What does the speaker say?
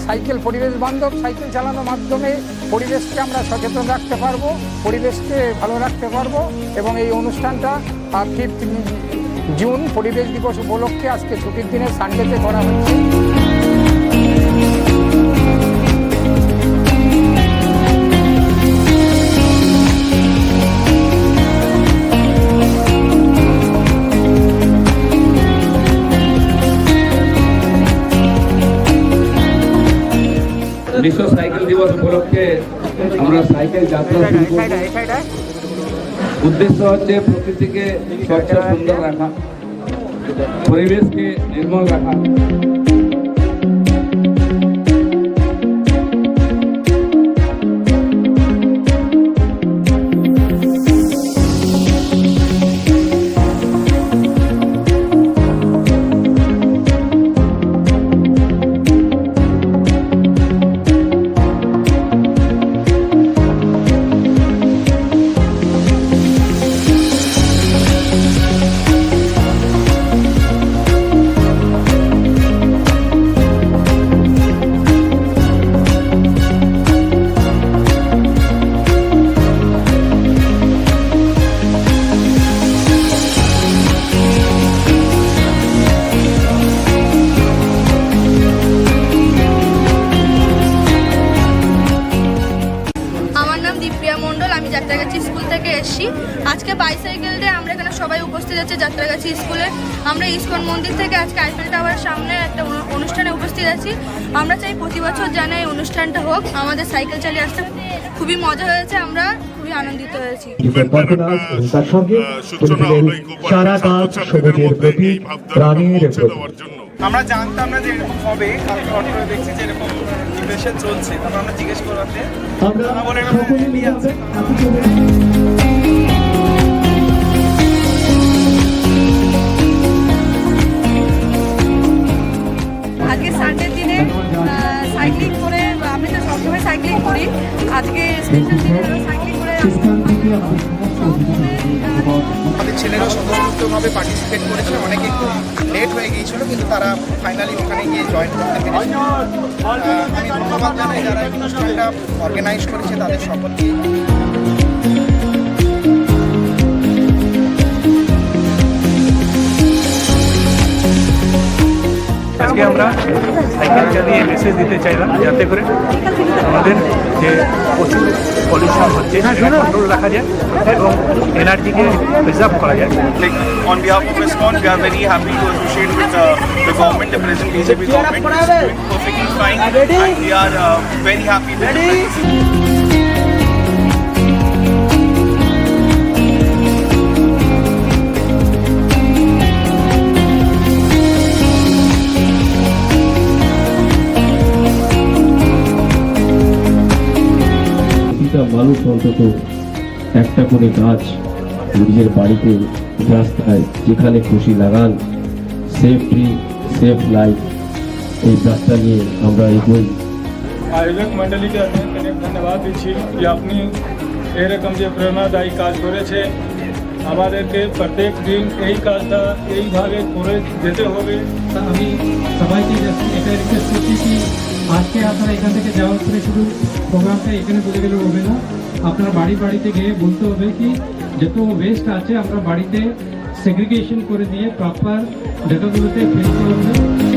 Cycle পরিবেশ বান্ধব cycle চালানোর মাধ্যমে পরিবেশকে আমরা সচেতন রাখতে পারবো, পরিবেশকে ভালো রাখতে পারবো। এবং এই অনুষ্ঠানটা 5 জুন পরিবেশ দিবস উপলক্ষে আজকে ছুটির দিনে সানডেতে করা হচ্ছে। বিশ্ব সাইকেল দিবস উপলক্ষে আমরা সাইকেল যাত্রা শুরু করব। উদ্দেশ্য হচ্ছে প্রকৃতিকে স্বচ্ছ সুন্দর রাখা, পরিবেশকে নির্মল রাখা। স্কুল থেকে এসেছি। আজকে বাইসাইকেল ডে আমরা এখানে সবাই উপস্থিত আছি যাত্রাগাছি স্কুলে। আমরা ইসকন মন্দির থেকে আজকে আইফেল টাওয়ারের সামনে একটা অনুষ্ঠানে উপস্থিত আছি। আমরা চাই প্রতি বছর যেন এই অনুষ্ঠানটা হোক। আমাদের সাইকেল চালিয়ে আসতে খুবই মজা হয়েছে, আমরা খুবই আনন্দিত হয়েছি। আমরা জানতাম না যে এরকম হবে, কালকে হঠাৎ করে দেখছি যে এরকম ইভেন্ট চলছে। তারপর আমরা জিজ্ঞেস করতে বলে আছে। আজকে সানডের দিনে সাইক্লিং করে, আমি তো সবসময় সাইক্লিং করি, আজকে স্পেশাল দিনে সাইক্লিং করে আমাদের ছেলেরা স্বতঃস্ফূর্তভাবে পার্টিসিপেট করেছিল। অনেকে একটু লেট হয়ে গিয়েছিল, কিন্তু তারা ফাইনালি ওখানে গিয়ে জয়েন করতে পেরেছিল। আমি ধন্যবাদ জানাই যারা এই অনুষ্ঠানটা অর্গানাইজ করেছে তাদের সকলকে। আজকে আমরা সাইকেল চালিয়ে মেসেজ দিতে চাইলাম যাতে করে আমাদের যে প্রচুর পলিউশন হচ্ছে সেটা কন্ট্রোল রাখা যায় এবং এনার্জিকে প্রিজার্ভ করা যায়। On behalf of ISKCON, we are very happy to associate with the government, the present BJP government is doing perfectly fine, and we are very happy with it. মানুষ অন্তত একটা করে গাছ নিজের বাড়িতে, রাস্তায়, যেখানে খুশি লাগান। Safe tree, safe life. এই যাত্রা নিয়ে আমরা এগোই। আয়োজক মণ্ডলীকে অনেক অনেক ধন্যবাদ দিচ্ছি যে আপনি এরকম যে প্রেরণাদায়ী কাজ করেছে। আমাদেরকে প্রত্যেক দিন এই কাজটা এইভাবে করে যেতে হবে। আমি সবাইকে এটা রিকোয়েস্ট করছি কি আজকে আপনারা এখান থেকে যাওয়ার পরে শুধু প্রোগ্রামটা এখানে বলে গেলে হবে না, আপনার বাড়িতে গিয়ে বলতে হবে কি যত ওয়েস্ট আছে আমরা বাড়িতে সেগ্রিগেশন করে দিয়ে প্রপার জায়গাগুলোতে ফেলতে হবে।